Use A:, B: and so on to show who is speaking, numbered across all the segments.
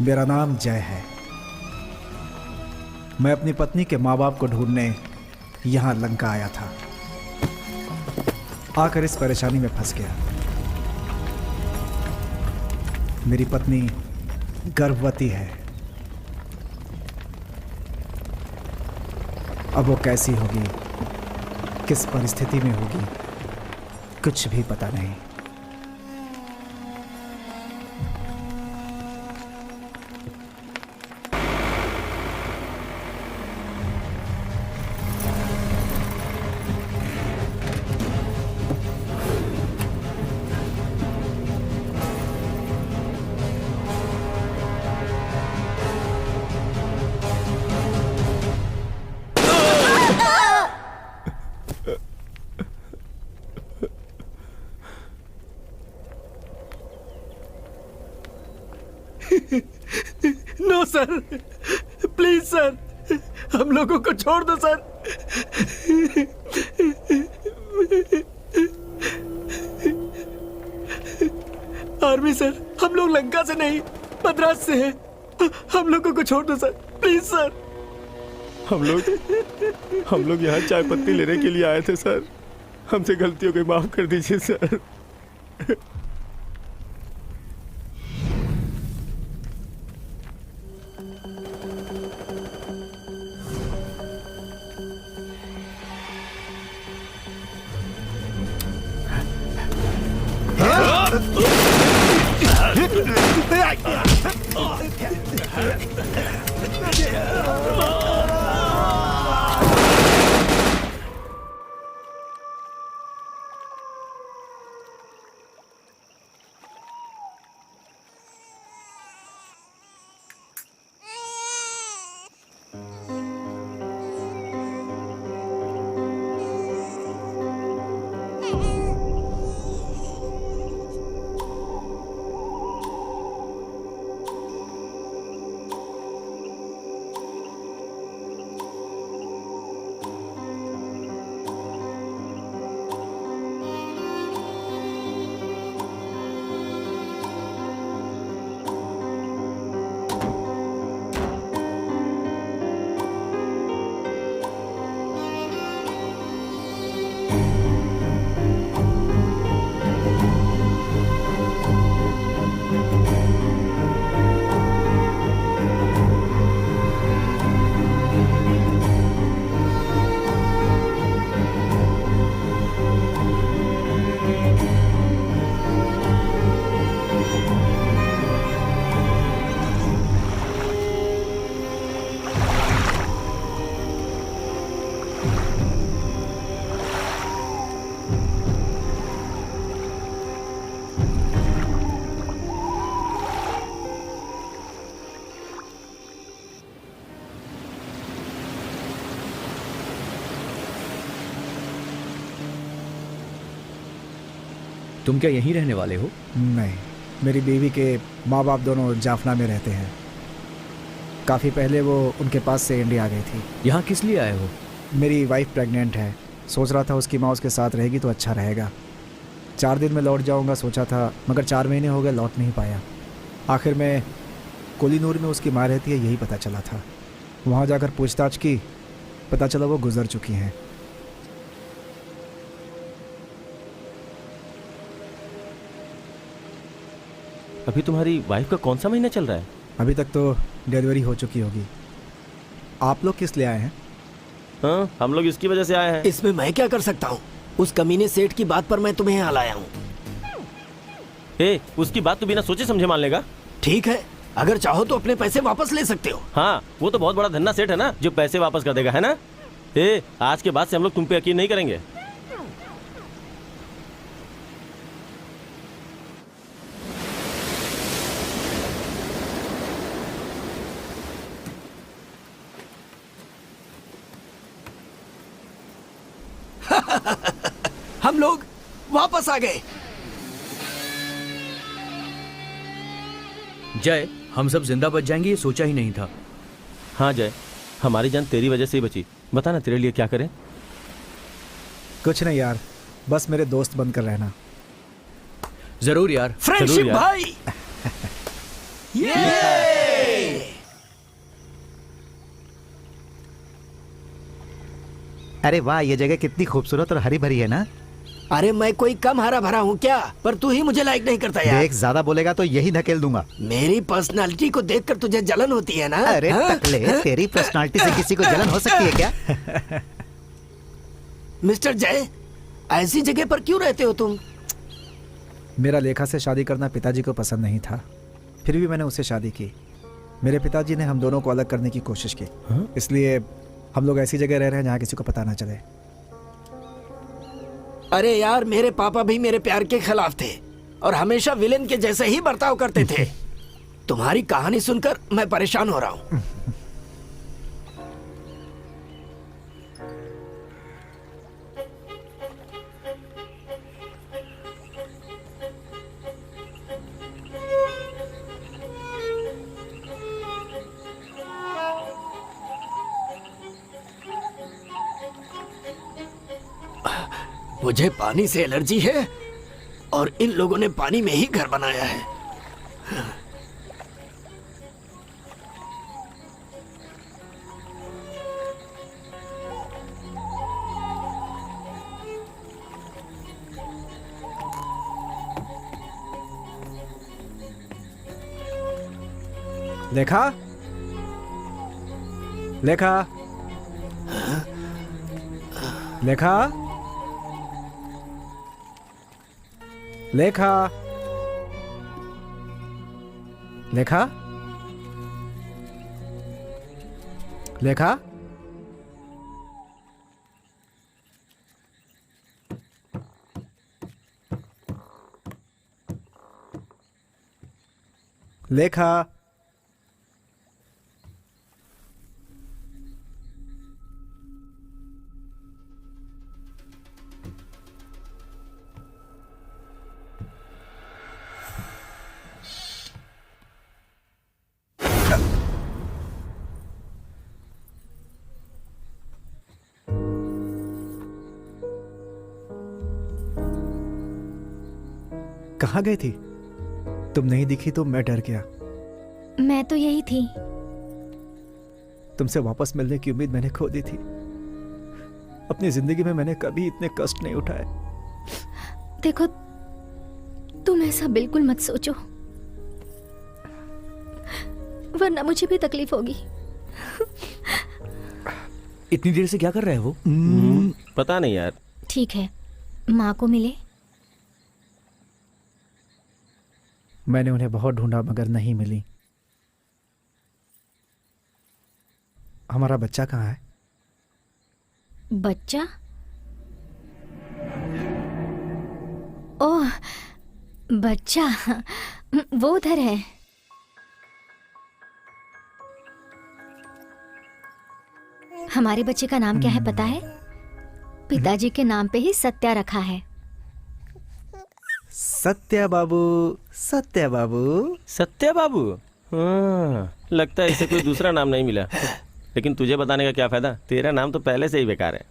A: मेरा नाम जय है। मैं अपनी पत्नी के माँ बाप को ढूंढने यहाँ लंका आया था। आकर इस परेशानी में फंस गया। मेरी पत्नी गर्भवती है। अब वो कैसी होगी, किस परिस्थिति में होगी, कुछ भी पता नहीं।
B: नो सर, प्लीज सर, हम लोगों को छोड़ दो सर। आर्मी सर, हम लोग लंका से नहीं मद्रास से हैं। हम लोगों को छोड़ दो सर, प्लीज सर।
C: हम लोग यहाँ चाय पत्ती लेने के लिए आए थे सर। हमसे गलती हो गई, माफ कर दीजिए सर।
D: तुम क्या यहीं रहने वाले हो?
A: नहीं, मेरी बीवी के माँ बाप दोनों जाफना में रहते हैं। काफ़ी पहले वो उनके पास से इंडिया आ गई थी।
D: यहाँ किस लिए आए हो?
A: मेरी वाइफ प्रेग्नेंट है। सोच रहा था उसकी माँ उसके साथ रहेगी तो अच्छा रहेगा। 4 दिन में लौट जाऊँगा सोचा था, मगर 4 महीने हो गए, लौट नहीं पाया। आखिर में कोलिनूर में उसकी माँ रहती है, यही पता चला था। वहाँ जाकर पूछताछ की, पता चला वो गुजर चुकी हैं।
C: अभी तुम्हारी वाइफ का कौन सा महीना चल रहा है?
A: अभी तक तो डिलीवरी हो चुकी होगी। आप लोग किस लिए आए हैं?
C: हाँ, हम लोग इसकी वजह से आए हैं।
B: इसमें मैं क्या कर सकता हूँ? उस कमीने सेठ की बात पर मैं तुम्हें यहाँ लाया हूँ।
C: उसकी बात तो बिना सोचे समझे मान लेगा?
B: ठीक है, अगर चाहो तो अपने पैसे वापस ले सकते हो।
C: हाँ, वो तो बहुत बड़ा धन्ना सेठ है ना, जो पैसे वापस कर देगा, है ना? आज के बाद से हम लोग तुम पे यकीन नहीं करेंगे।
B: हम लोग वापस आ गए।
D: जय, हम सब जिंदा बच जाएंगे ये सोचा ही नहीं था।
C: हाँ जय, हमारी जान तेरी वजह से ही बची। बता ना तेरे लिए क्या करें?
A: कुछ नहीं यार, बस मेरे दोस्त बनकर रहना।
D: जरूर यार।
B: फ्रेंडशिप भाई। ये
E: अरे वाह, ये जगह कितनी खूबसूरत और हरी भरी है ना।
B: अरे मैं कोई कम हरा भरा हूँ क्या? पर तू ही मुझे लाइक नहीं करता यार।
E: देख, ज्यादा बोलेगा तो यही धकेल दूंगा।
B: मेरी पर्सनालिटी को देखकर तुझे जलन होती है ना?
E: अरे
B: हाँ?
E: टकले, तेरी पर्सनालिटी से किसी को जलन हो सकती है क्या?
B: मिस्टर जय, ऐसी जगह पर क्यों रहते हो तुम?
A: मेरा लेखा से शादी करना पिताजी को पसंद नहीं था, फिर भी मैंने उससे शादी की। मेरे पिताजी ने हम दोनों को अलग करने की कोशिश की, इसलिए हम लोग ऐसी जगह रह रहे हैं जहाँ किसी को पता ना चले।
B: अरे यार, मेरे पापा भी मेरे प्यार के खिलाफ थे और हमेशा विलेन के जैसे ही बर्ताव करते थे। तुम्हारी कहानी सुनकर मैं परेशान हो रहा हूँ। मुझे पानी से एलर्जी है और इन लोगों ने पानी में ही घर बनाया है।
A: लेखा, लेखा, लेखा, लेखा, लेखा, लेखा, लेखा। कहाँ गई थी? तुम नहीं दिखी तो मैं डर गया।
F: मैं तो यही थी।
A: तुमसे वापस मिलने की उम्मीद मैंने खो दी थी। अपनी जिंदगी में मैंने कभी इतने कष्ट नहीं उठाए।
F: देखो, तुम ऐसा बिल्कुल मत सोचो, वरना मुझे भी तकलीफ होगी।
D: इतनी देर से क्या कर रहे हो?
C: पता नहीं यार।
F: ठीक है, माँ को मिले।
A: मैंने उन्हें बहुत ढूंढा मगर नहीं मिली। हमारा बच्चा कहाँ है?
F: बच्चा? ओह, बच्चा वो उधर है। हमारे बच्चे का नाम क्या है पता है? पिताजी के नाम पे ही सत्या रखा है।
A: सत्या बाबू, सत्या बाबू।
C: सत्या बाबू? हाँ, लगता है इसे कोई दूसरा नाम नहीं मिला। लेकिन तुझे बताने का क्या फायदा, तेरा नाम तो पहले से ही बेकार है।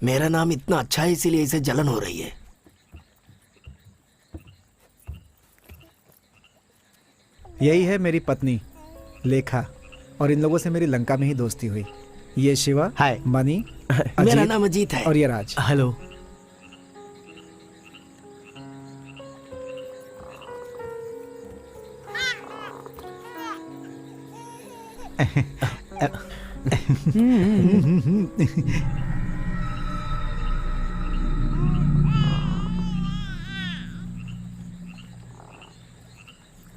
B: मेरा नाम इतना अच्छा है इसीलिए इसे जलन हो रही है।
A: यही है मेरी पत्नी लेखा, और इन लोगों से मेरी लंका में ही दोस्ती हुई। ये शिवा,
E: हाय।
A: मनी,
B: मेरा
A: अजीत
B: नाम अजीत है।
A: और ये राज।
D: हेलो।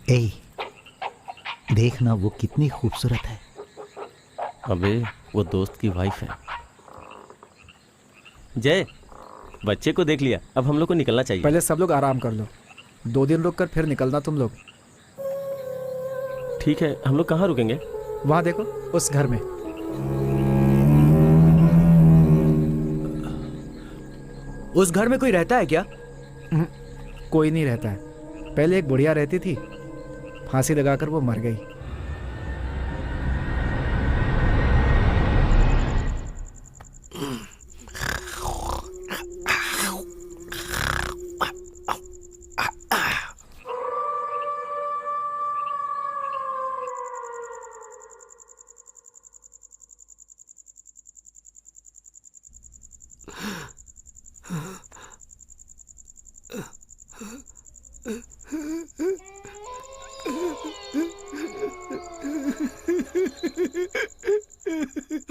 E: ए, देखना वो कितनी खूबसूरत है।
C: अबे वो दोस्त की वाइफ है। जय, बच्चे को देख लिया, अब हम लोग को निकलना चाहिए।
A: पहले सब लोग आराम कर लो, 2 दिन रुक कर फिर निकलना तुम लोग।
C: ठीक है, हम लोग कहाँ रुकेंगे?
A: वहां देखो, उस घर में।
D: उस घर में कोई रहता है क्या?
A: कोई नहीं रहता है। पहले एक बुढ़िया रहती थी, फांसी लगाकर वो मर गई।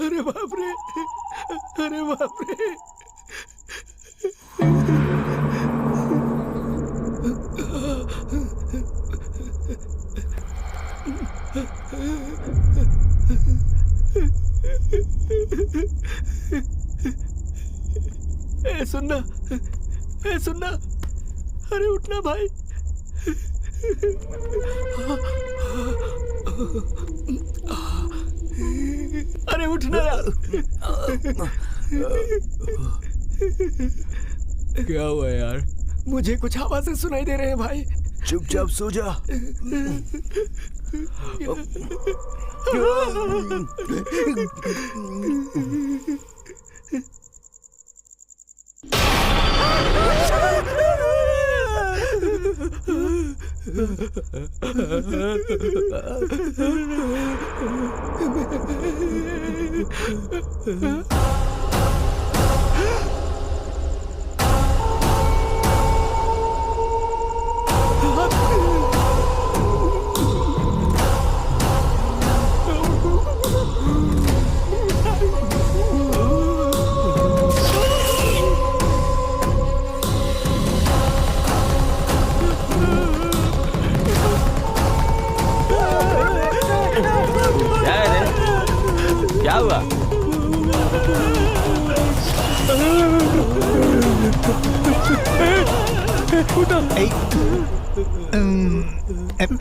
B: अरे बाप रे, अरे बाप रे। ए सुनना, ए सुनना, अरे उठना भाई। अरे उठना यार।
D: क्या हुआ यार?
B: मुझे कुछ आवाजें सुनाई दे रहे हैं भाई।
D: चुपचाप सो जा।
C: क्या हुआ?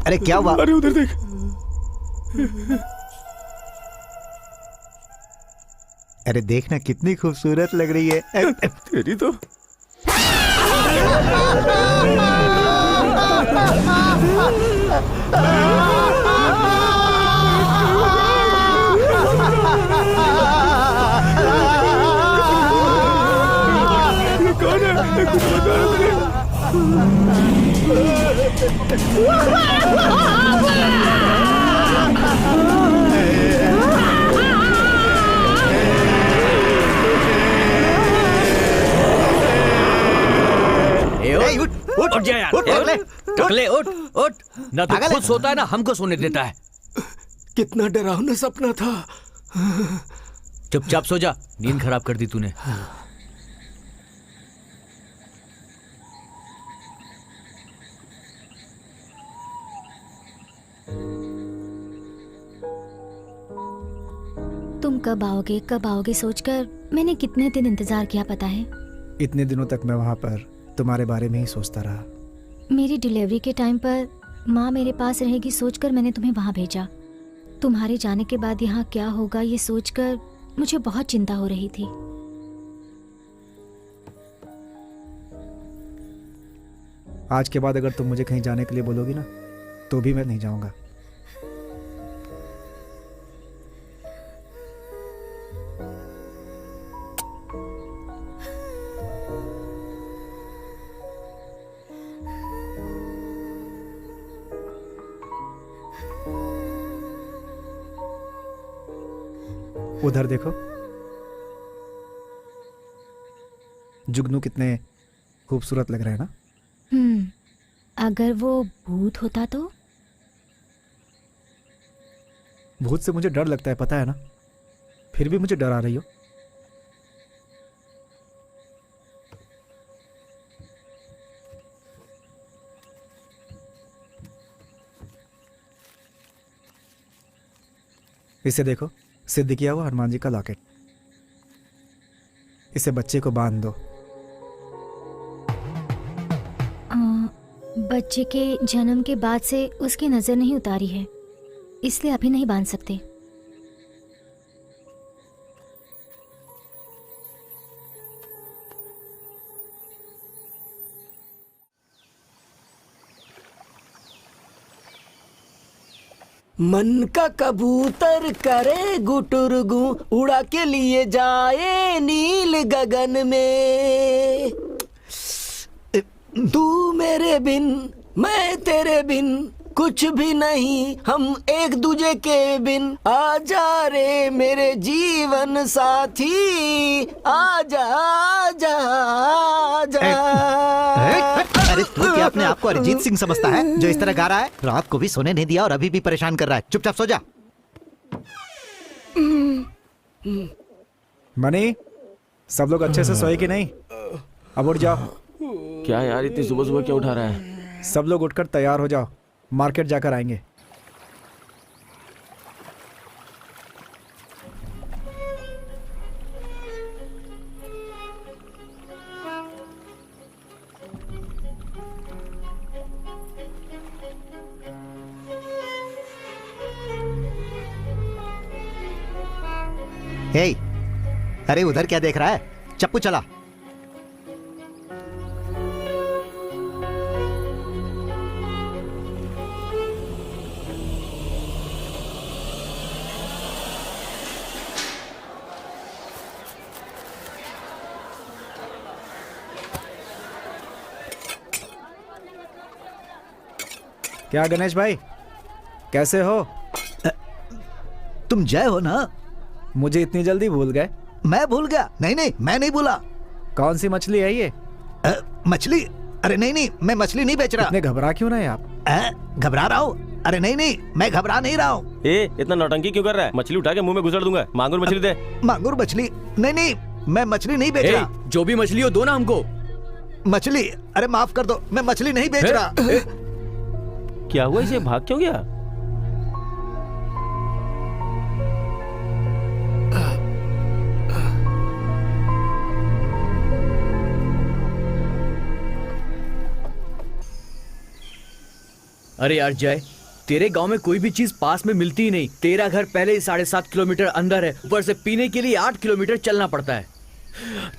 E: अरे क्या हुआ?
D: अरे उधर देख।
E: अरे देखना कितनी खूबसूरत लग रही है।
D: तेरी तो कौन है? कुछ बता दे। उठ जा यार। टकले उठ उठ। ना तो खुद सोता है ना हमको सोने देता है।
B: कितना डरावना सपना था।
D: चुपचाप सो जा, नींद खराब कर दी तूने।
F: तुम कब आओगे सोचकर मैंने कितने दिन इंतजार किया पता है।
A: इतने दिनों तक मैं वहाँ पर तुम्हारे बारे में ही सोचता रहा।
F: मेरी डिलीवरी के टाइम पर माँ मेरे पास रहेगी सोचकर मैंने तुम्हें वहाँ भेजा। तुम्हारे जाने के बाद यहाँ क्या होगा ये सोचकर मुझे बहुत चिंता हो रही थी।
A: आज के बाद अगर तुम मुझे कहीं जाने के लिए बोलोगी ना तो भी मैं नहीं जाऊँगा। उधर देखो, जुगनू कितने खूबसूरत लग रहे हैं ना।
F: अगर वो भूत होता तो?
A: भूत से मुझे डर लगता है पता है ना, फिर भी मुझे डरा रही हो। इसे देखो, सिद्ध किया हुआ हनुमान जी का लॉकेट। इसे बच्चे को बांध दो।
F: बच्चे के जन्म के बाद से उसकी नजर नहीं उतारी है, इसलिए अभी नहीं बांध सकते।
B: मन का कबूतर करे गुटुरगु, उड़ा के लिए जाए नील गगन में। तू मेरे बिन मैं तेरे बिन कुछ भी नहीं, हम एक दूजे के बिन। आजा रे मेरे जीवन साथी, आजा आजा आजा।
E: अरे तू क्या अपने आप को अरिजीत सिंह समझता है जो इस तरह गा रहा है? रात को भी सोने नहीं दिया और अभी भी परेशान कर रहा है। चुपचाप सो जा।
A: मनी, सब लोग अच्छे से सोए कि नहीं? अब उठ जाओ।
C: क्या यार, इतनी सुबह सुबह क्यों उठा रहा है?
A: सब लोग उठकर तैयार हो जाओ, मार्केट जाकर आएंगे।
E: हे, अरे उधर क्या देख रहा है? चप्पू चला।
A: क्या गणेश भाई, कैसे हो?
E: तुम जय हो ना?
A: मुझे इतनी जल्दी भूल गए?
E: मैं भूल गया? नहीं नहीं, मैं नहीं भूला।
A: कौन सी मछली है ये?
E: मछली? अरे नहीं नहीं, मैं मछली नहीं बेच रहा।
A: इतने घबरा क्यों रहे आप?
E: घबरा रहा हूँ? अरे नहीं नहीं, मैं घबरा नहीं रहा हूँ।
C: इतना नौटंकी क्यों कर रहा है? मछली उठा के मुंह में घुसड़ दूंगा। मांगुर मछली दे।
E: मांगुर मछली? नहीं नहीं, मैं मछली नहीं बेच रहा।
D: जो भी मछली हो दो ना हमको।
E: मछली? अरे माफ कर दो, मैं मछली नहीं बेच रहा।
C: क्या हुआ इसे? भाग क्यों गया?
D: अरे यार जय, तेरे गांव में कोई भी चीज पास में मिलती ही नहीं। तेरा घर पहले ही 7.5 किलोमीटर अंदर है, ऊपर से पीने के लिए 8 किलोमीटर चलना पड़ता है।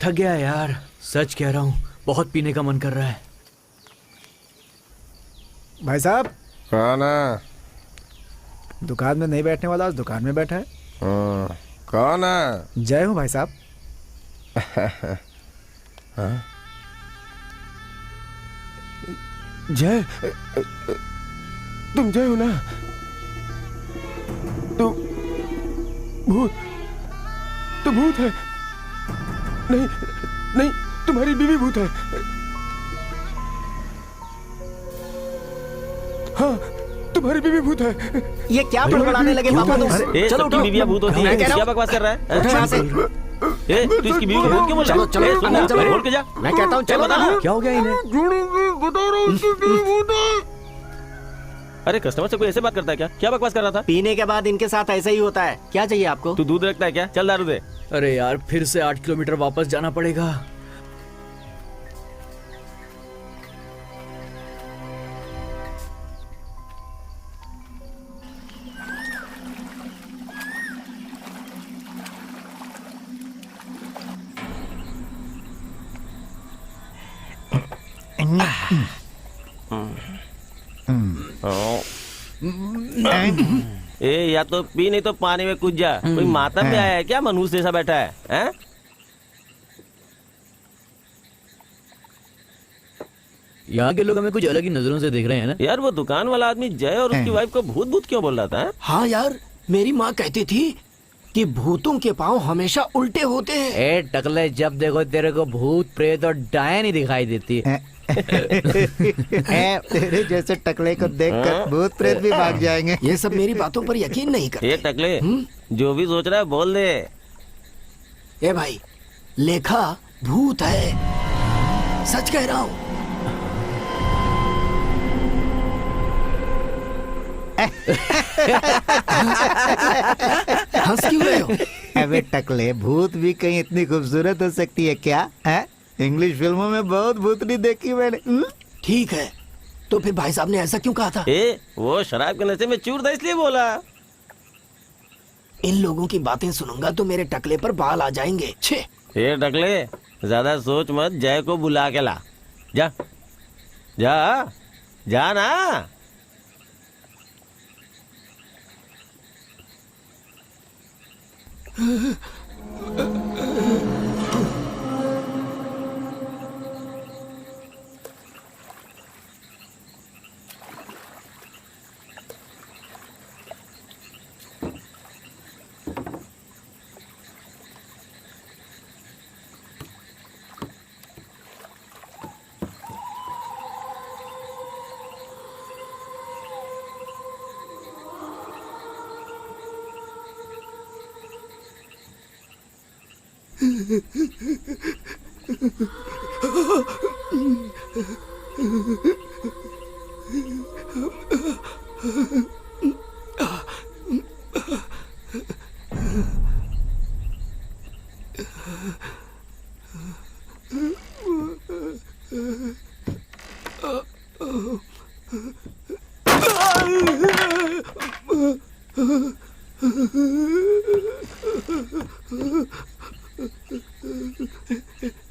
D: थक गया यार, सच कह रहा हूँ, बहुत पीने का मन कर रहा है।
A: भाई साहब,
G: कौन है?
A: दुकान में नहीं बैठने वाला आज दुकान में बैठा है।
G: कौन है?
A: जय हूँ भाई साहब।
G: जय? तुम जय हो ना? तुम भूत? तो भूत है? नहीं नहीं, तुम्हारी बीवी भूत है। हाँ, तुम्हारी बीवी भूत है।
B: ये क्या बड़बड़ाने लगे पापा तुम? चलो उठो।
C: बीवियां भूत होती है, क्या बकवास कर रहा है?
B: उठो यहाँ से।
C: तू इसकी बीवी को भूत क्यों बोल रहा है?
B: चलो, चलो,
C: सुन,
B: चलो।
C: बोल के जा।
B: मैं कहता हूँ चलो
C: बता
B: ना।
C: ना।
D: क्या हो गया इन्हें?
C: अरे कस्टमर से कोई ऐसे बात करता है क्या? क्या बकवास कर रहा था?
B: पीने के बाद इनके साथ ऐसा ही होता है। क्या चाहिए आपको?
C: तू दूध रखता है क्या? चल दारू दे।
D: अरे यार, फिर से 8 किलोमीटर वापस जाना पड़ेगा।
C: या तो पी नहीं तो पानी में कूद जा। कोई मातम में आया है क्या? मनुष्य जैसा बैठा है, हैं?
D: यहाँ के लोग हमें कुछ अलग ही नजरों से देख रहे हैं ना।
C: यार वो दुकान वाला आदमी जय और उसकी वाइफ को भूत भूत क्यों बोल रहा था?
B: हाँ यार, मेरी माँ कहती थी कि भूतों के पाँव हमेशा उल्टे होते हैं।
D: ए टकले, जब देखो तेरे को भूत प्रेत और डायन ही दिखाई देती है।
E: तेरे जैसे टकले को देखकर भूत प्रेत भी भाग जाएंगे।
B: ये सब मेरी बातों पर यकीन नहीं करते।
C: ये टकले, जो भी सोच रहा है बोल दे।
B: ए भाई, लेखा भूत है, सच कह रहा हूँ। हंस क्यों रहे हो?
E: अबे टकले, भूत भी कहीं इतनी खूबसूरत हो सकती है क्या? है? इंग्लिश फिल्मों में बहुत भूतनी देखी मैंने।
B: ठीक है, तो फिर भाई साहब ने ऐसा क्यों कहा था?
C: वो शराब के नशे में चूर था इसलिए बोला।
B: इन लोगों की बातें सुनूंगा तो मेरे टकले पर बाल आ जाएंगे। छे।
C: ये टकले, ज्यादा सोच मत, जय को बुला के ला। जा जा जा ना।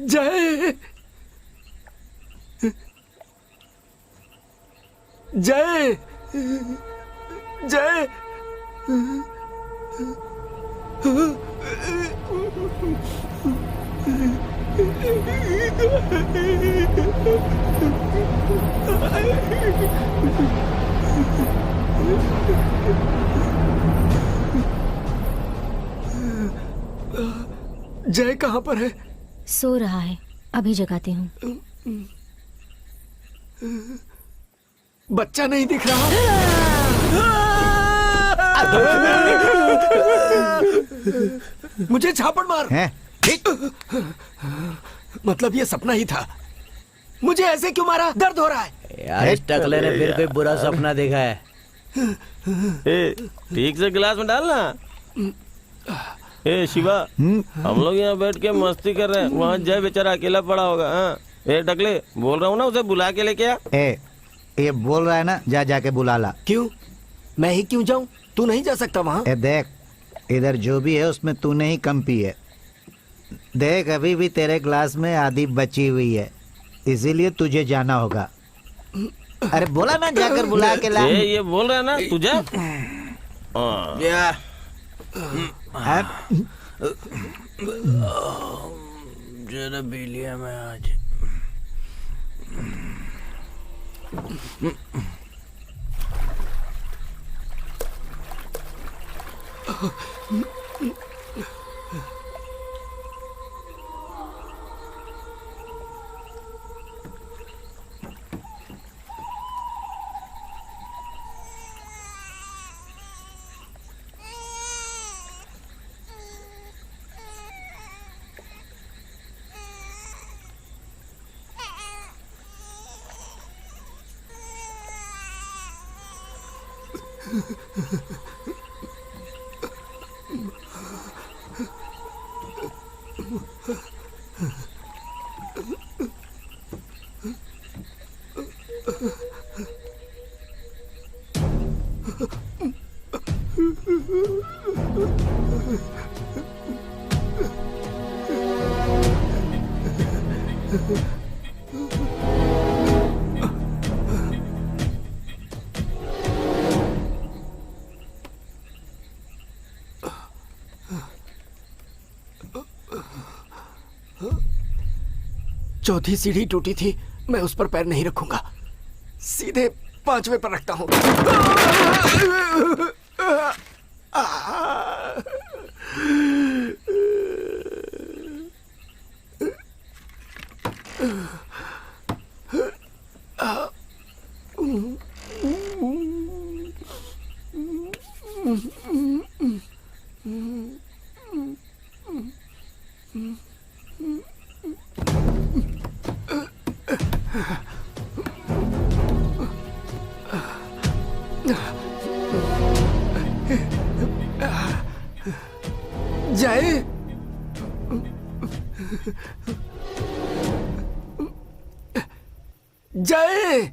B: जय जय जय जय कहाँ पर है?
F: सो रहा है, अभी जगाती हूँ।
B: बच्चा नहीं दिख रहा। मुझे झापड़ मार।
E: हैं?
B: मतलब ये सपना ही था। मुझे ऐसे क्यों मारा? दर्द हो रहा है।
D: यार इस टकले ने फिर कोई बुरा सपना देखा है।
C: ए, ठीक से गिलास में डालना। ए शिवा, हम लोग यहाँ बैठ के मस्ती कर रहे हैं, वहाँ जय बेचारा अकेला पड़ा होगा। हाँ ए टकले, बोल रहा हूँ ना, उसे बुला के लेके आ।
E: ये बोल रहा है ना, जा जाके बुला ला।
B: क्यों? मैं ही क्यों जाऊं? तू नहीं जा सकता वहाँ?
E: देख, इधर जो भी है उसमें तूने ही कम पी है। देख, अभी भी तेरे ग्लास में आधी बची हुई है, इसीलिए तुझे जाना होगा। अरे बोला ना, जाकर बुला के ला।
C: ये बोल रहा है ना तुझे।
D: जरा पी लिया मैं आज।
B: चौथी सीढ़ी टूटी थी, मैं उस पर पैर नहीं रखूंगा, सीधे 5वें पर रखता हूं। जय, जय,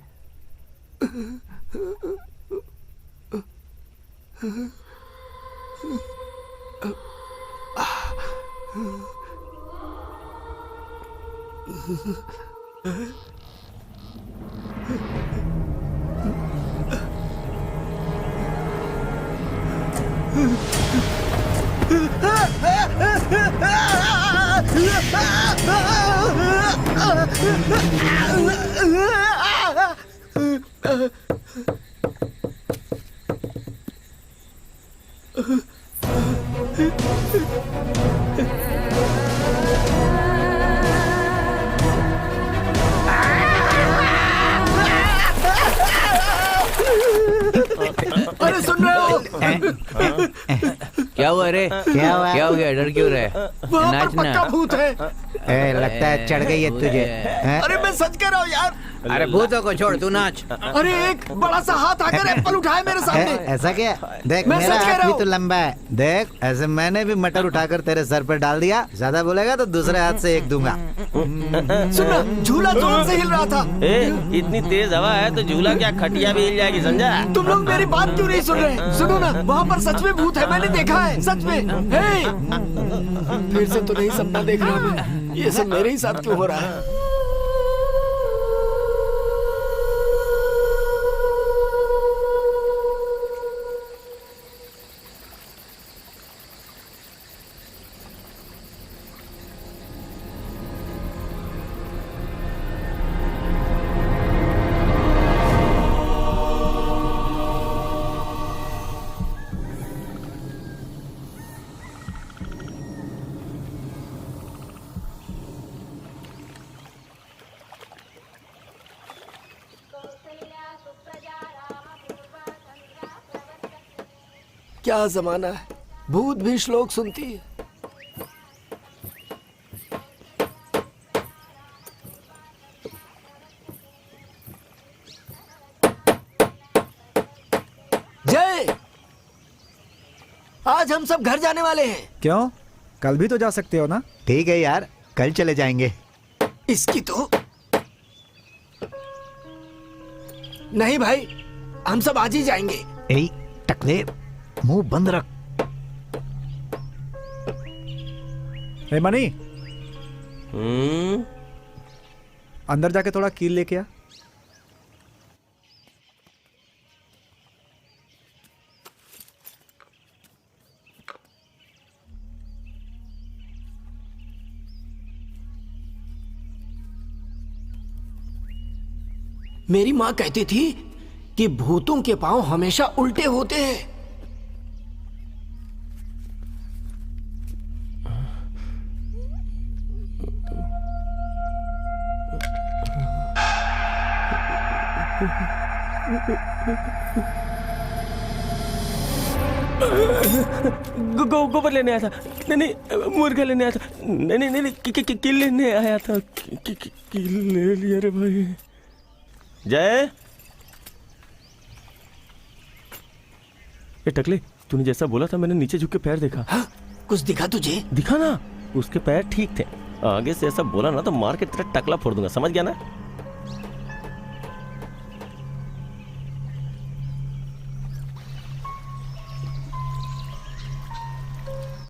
B: अरे सुन रहे हो?
D: क्या हुआ रे?
E: क्या हुआ?
D: क्या हो गया? डर क्यों रहे?
B: वहाँ पर
D: नाचना।
B: पक्का भूत है।
E: लगता है चढ़ गई है तुझे हैं?
B: अरे मैं सच कह रहा हूँ यार।
D: अरे भूतों को छोड़, तू नाच।
B: अरे एक बड़ा सा हाथ आकर एप्पल उठाए मेरे सामने।
E: ऐसा क्या? देख
B: मैं
E: मेरा
B: सच कह
E: हाथ
B: रहा
E: भी
B: हूँ।
E: तो लंबा है। देख ऐसे मैंने भी मटर उठाकर तेरे सर पर डाल दिया। ज्यादा बोलेगा तो दूसरे हाथ से एक दूंगा।
B: सुनना, झूला जोर से हिल रहा था।
C: ए इतनी तेज हवा है तो झूला क्या खटिया भी हिल जाएगी, समझा?
B: तुम लोग मेरी बात क्यों नहीं सुन रहे? सुनो ना, वहाँ पर सच में भूत है, मैंने देखा है, सच में। हे! फिर से तो नहीं सपना देख रहा मैं। ये सब मेरे ही साथ क्यों हो रहा है? क्या जमाना है, भूत भी श्लोक सुनती है। जय, आज हम सब घर जाने वाले हैं।
A: क्यों? कल भी तो जा सकते हो ना?
E: ठीक है यार, कल चले जाएंगे।
B: इसकी तो नहीं भाई, हम सब आज ही जाएंगे।
E: ए टकले, मुंह बंद रख।
A: हे मनी,
C: हम्म,
A: अंदर जाके थोड़ा कील लेके आ।
B: मेरी माँ कहती थी कि भूतों के पांव हमेशा उल्टे होते हैं।
C: गोबर लेने आया था। नहीं नहीं, मुर्गा लेने आया था। नहीं नहीं नहीं, किल लेने आया था। किल ले लिया रे भाई। जय, ए टकले, तूने जैसा बोला था मैंने नीचे झुक के पैर देखा।
B: हाँ, कुछ दिखा तुझे?
C: दिखा ना, उसके पैर ठीक थे। आगे से ऐसा बोला ना तो मार के तेरा टकला फोड़ दूंगा, समझ गया ना?